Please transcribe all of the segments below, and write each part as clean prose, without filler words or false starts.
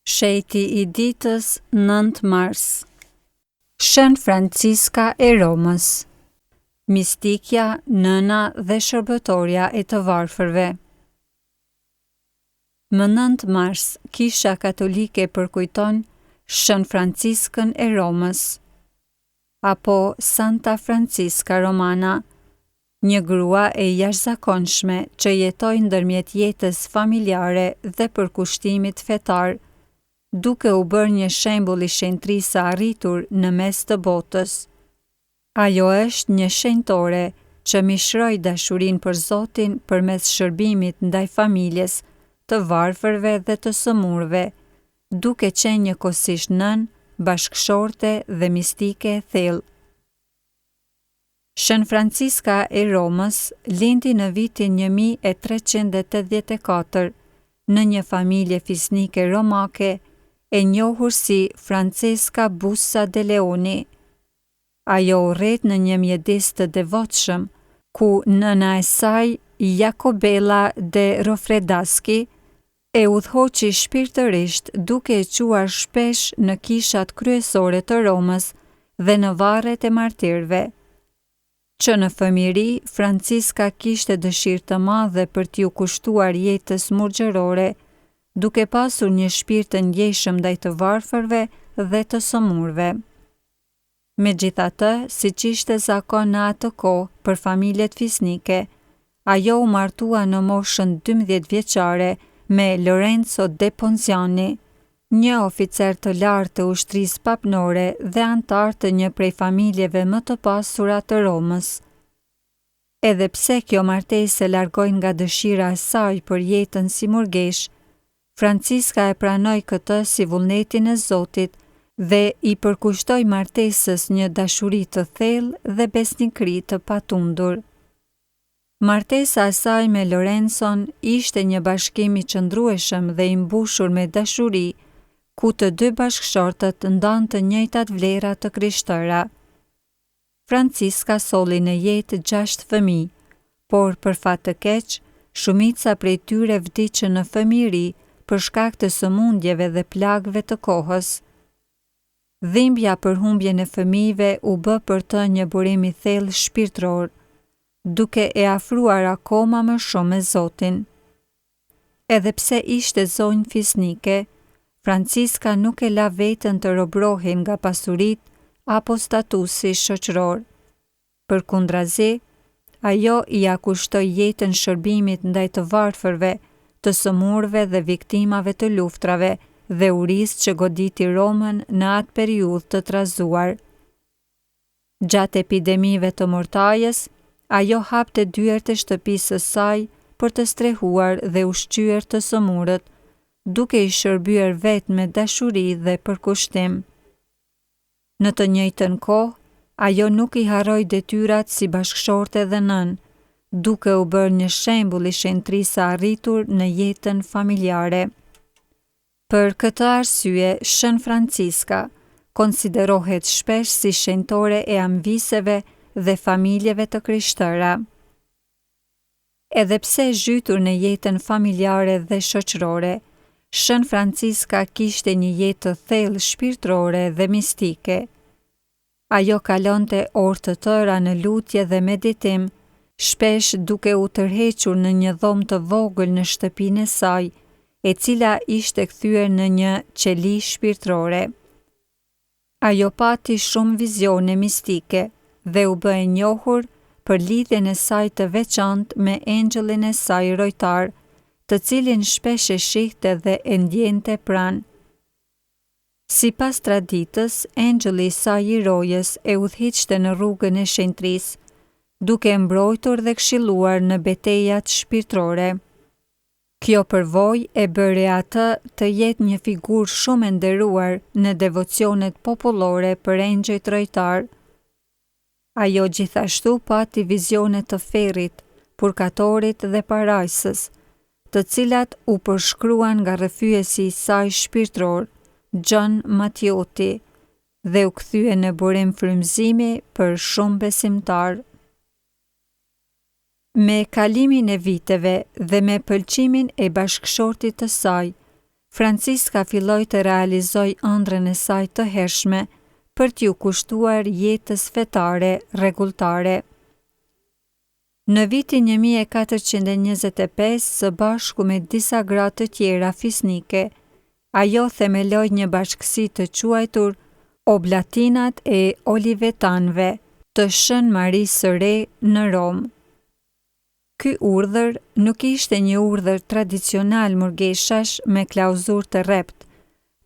Sheti I ditës 9 mars. Shën Franciska e Romës. Mistikja, nëna dhe shërbëtorja e të varfërve. Më 9 mars, Kisha Katolike përkujton Shën Franciskën e Romës, apo Santa Franciska Romana, një grua e jashtëzakonshme që jetoi ndërmjet jetës familjare dhe përkushtimit fetar, duke u bërë një shembull I shenjtërisë së arritur në mes të botës. Ajo është një shenjtore që mishroi dashurinë për Zotin përmes shërbimit ndaj familjes, të varfërve dhe të sëmurëve, duke qenë njëkohësisht nën, bashkëshorte dhe mistike e thellë. Shën Franciska e Romës lindi në vitin 1384 në një familje fisnike romake e njohur si Francesca Bussa de Leoni. Ajo u rrit në një mjedis të devotshëm, ku nëna e saj, Jacobella de Rofredaski, e udhëhoqi shpirtërisht duke e quar shpesh në kishat kryesore të Romës dhe në varret e martirëve. Që në fëmijëri, Franciska kishte dëshirë të madhe për t'ju kushtuar jetës murgjërore, duke pasur një shpirt të ndjeshëm ndaj të varfërve dhe të sëmurëve. Megjithatë, siç ishte zakon në atë kohë për familjet fisnike, ajo u martua në moshën 12 vjeçare me Lorenzo de Ponziani, një oficer të lartë të ushtrisë papnore dhe antar të një prej familjeve më të pasura të Romës. Edhe pse kjo martesë largoi nga dëshira e saj për jetën si murgesh, Franciska e pranoi këtë si vullnetin e Zotit dhe I përkushtoi martesës një dashuri të thellë dhe besnikëri të patundur. Martesa e saj me Lorenzon ishte një bashkim I qëndrueshëm dhe I mbushur me dashuri, ku të dy bashkëshortët ndanë të njëjtat vlera të krishtëra. Franciska solli në jetë 6 fëmijë, por për fat të keq, shumica prej tyre vdiqën në fëmijëri për shkak të sëmundjeve dhe plagëve të kohës. Dhimbja për humbjen e fëmijëve u bë për të një burim I thellë shpirtëror, duke e afruar akoma më shumë me Zotin. Edhe pse ishte zonjë fisnike, Franciska nuk e la veten të robrohej nga pasuritë apo statusi shoqëror. Përkundrazi, ajo I akushtoi jetën shërbimit ndaj të varfërve, të sëmurëve dhe viktimave të luftrave dhe urisë që goditi Romën në atë periudhë të trazuar. Gjatë epidemive të mortajës, ajo hapte dyert e shtëpisë së saj për të strehuar dhe ushqyer të sëmurët, duke I shërbyer vetë me dashuri dhe përkushtim. Në të njëjtën kohë, ajo nuk I harroi detyrat si bashkëshorte dhe nën, duke u bërë një shembull I shenjtërisë së arritur në jetën familjare. Për këtë arsye, Shën Franciska konsiderohet shpesh si shenjtore e ambiseve dhe familjeve të krishtëra. Edhe pse zhytur në jetën familjare dhe shoqërore, Shën Franciska kishte një jetë të thellë shpirtërore dhe mistike. Ajo kalonte orë të tëra në lutje dhe meditim, shpesh duke u tërhequr në një dhomë të vogël në shtëpinë e saj, e cila ishte kthyer në një qeli shpirtërore. Ajo pati shumë vizione mistike dhe u bë e njohur për lidhjen e saj të veçantë me engjëllin e saj rojtar, të cilin shpesh e shihte dhe e ndjente pranë. Sipas traditës, engjëlli I saj I rojës e udhëhiqte në rrugën e shenjtërisë, duke mbrojtur dhe këshilluar në betejat shpirtërore. Kjo përvojë e bëri atë të jetë një figurë shumë e nderuar në devocionet popullore për engjëjt rojtar. Ajo gjithashtu pati vizione të Ferrit, Purgatorit dhe Parajsës, të cilat u përshkruan nga rrëfyesi I saj shpirtëror, John Mattioti, dhe u kthye në burim frymëzimi për shumë besimtar. Me kalimin e viteve dhe me pëlqimin e bashkëshortit të saj, Franciska filloi të realizoj ëndrrën e saj të hershme për t'ju kushtuar jetës fetare rregulltare. Në vitin 1425, së bashku me disa gra të tjera fisnike, ajo themeloi një bashkësi të quajtur Oblatinat e Olivetanëve të Shën Marisë së Re në Rom. Ky urdhër nuk ishte një urdhër tradicional murgeshash me klauzur të rrept,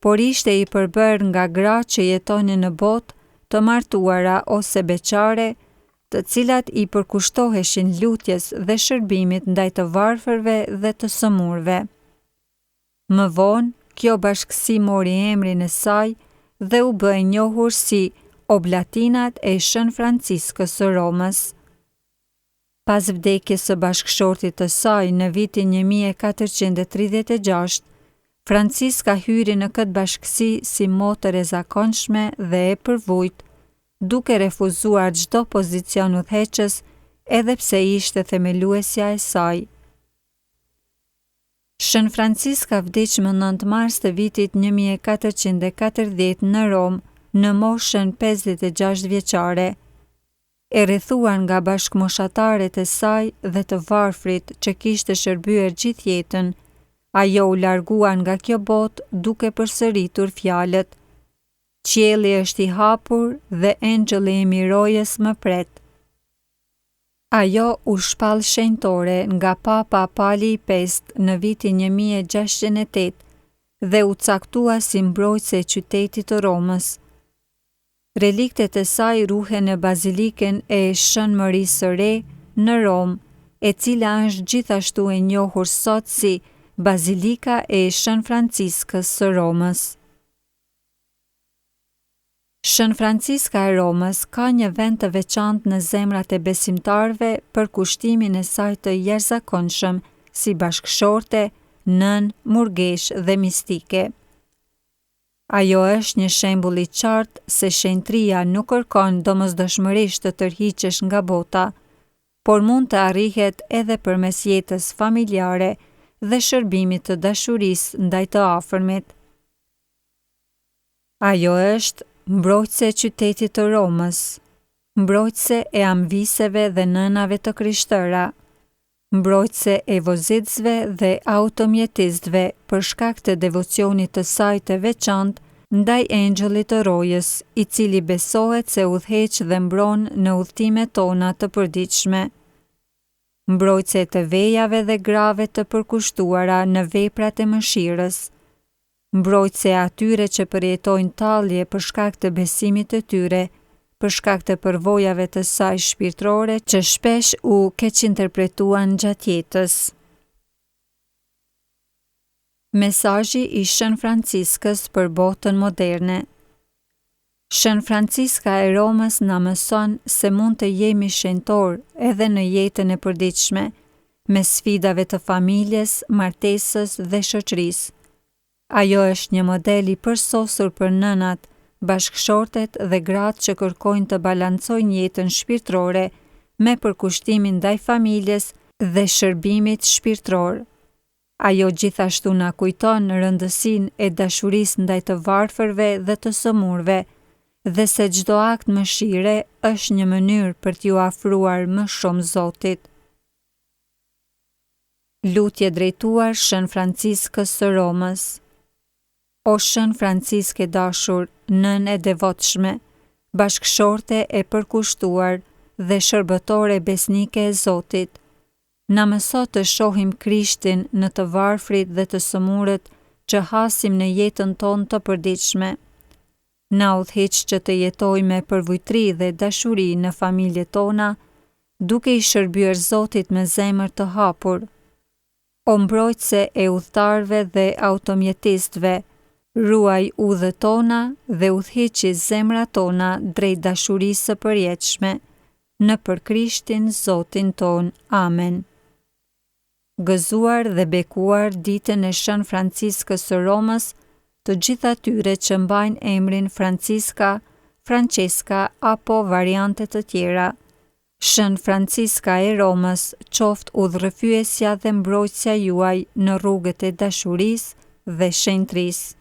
por ishte i përbërë nga gra që jetonin në botë, të martuara ose beqare, të cilat i përkushtoheshin lutjes dhe shërbimit ndaj të varfërve dhe të sëmurve. Më vonë, kjo bashkësi mori emrin e saj dhe u bë e njohur si Oblatinat e Shën Franciskës së Romës. Pas vdekjes së bashkëshortit të saj në vitin 1436, Franciska hyri në këtë bashkësi si motër e zakonshme dhe e përvujt, duke refuzuar çdo pozicion udhëheqës, edhe pse ishte themeluesja e saj. Shën Franciska vdiq më 9 mars të vitit 1440 në Rom, në moshën 56 vjeçare. E rrethuar nga bashkëmoshataret e saj dhe të varfrit që kishte shërbyer gjithë jetën, ajo u largua nga kjo botë duke përsëritur fjalët: "Qielli është i hapur dhe engjëlli i mirojës më pret." Ajo u shpall shenjtore nga Papa Pali V në vitin 1608 dhe u caktua si mbrojtëse e qytetit të Romës. Reliktet e saj ruhen në Bazilikën e Shën Marisë së Re në Rom, e cila është gjithashtu e njohur sot si Bazilika e Shën Franciskës së Romës. Shën Franciska e Romës ka një vend të veçantë në zemrat e besimtarëve për kushtimin e saj të jashtëzakonshëm si bashkëshorte, nën, murgesh dhe mistike. Ajo është një shembull i qartë se shenjtëria nuk kërkon domosdoshmërisht të tërhiqesh nga bota, por mund të arrihet edhe përmes jetës familjare dhe shërbimit të dashurisë ndaj të afërmit. Ajo është mbrojtëse e qytetit të Romës, mbrojtëse e amviseve dhe nënave të krishtëra, mbrojtëse e vozitësve dhe automjetistëve për shkak të devocionit të saj të veçantë ndaj engjëllit të rojës, i cili besohet se udhëheq dhe mbron në udhëtimet tona të përditshme. Mbrojtëse të vejave dhe grave të përkushtuara në veprat e mëshirës, mbrojtëse atyre që përjetojnë tallje për shkak të besimit të tyre, për shkak të përvojave të saj shpirtërore që shpesh u keqinterpretuan gjatë jetës. Mesazhi i Shën Franciskës për botën moderne. Shën Franciska e Romës na mëson se mund të jemi shenjtor edhe në jetën e përditshme, me sfidave të familjes, martesës dhe shoqërisë. Ajo është një model i përsosur për nënat, bashkëshortet dhe gratë që kërkojnë të balancojnë jetën shpirtërore me përkushtimin ndaj familjes dhe shërbimit shpirtëror. Ajo gjithashtu na kujton rëndësinë e dashurisë ndaj të varfërve dhe të sëmurve, dhe se çdo akt mëshire është një mënyrë për t'ju afruar më shumë Zotit. Lutje drejtuar Shën Franciskës së Romës. O Shën Franciskë e dashur, nën e devotshme, bashkëshorte e përkushtuar dhe shërbëtore besnike e Zotit, na mëso të shohim Krishtin në të varfrit dhe të sëmurët që hasim në jetën tonë të përditshme. Na udhëheq që të jetojmë me përvujtri dhe dashuri në familjet tona, duke i shërbyer Zotit me zemër të hapur. O mbrojtëse e udhëtarëve dhe automjetistëve, ruaj udhët tona dhe udhëheqi zemrat tona drejt dashurisë së përjetshme, nëpër Krishtin Zotin ton. Amen. Gëzuar dhe bekuar ditën e Shën Franciskës së Romës, të gjithë atyre që mbajnë emrin Franciska, Francesca apo variante të tjera. Shën Franciska e Romës qoftë udhërrëfyesja dhe mbrojtësja juaj në rrugët e dashurisë dhe shenjtërisë.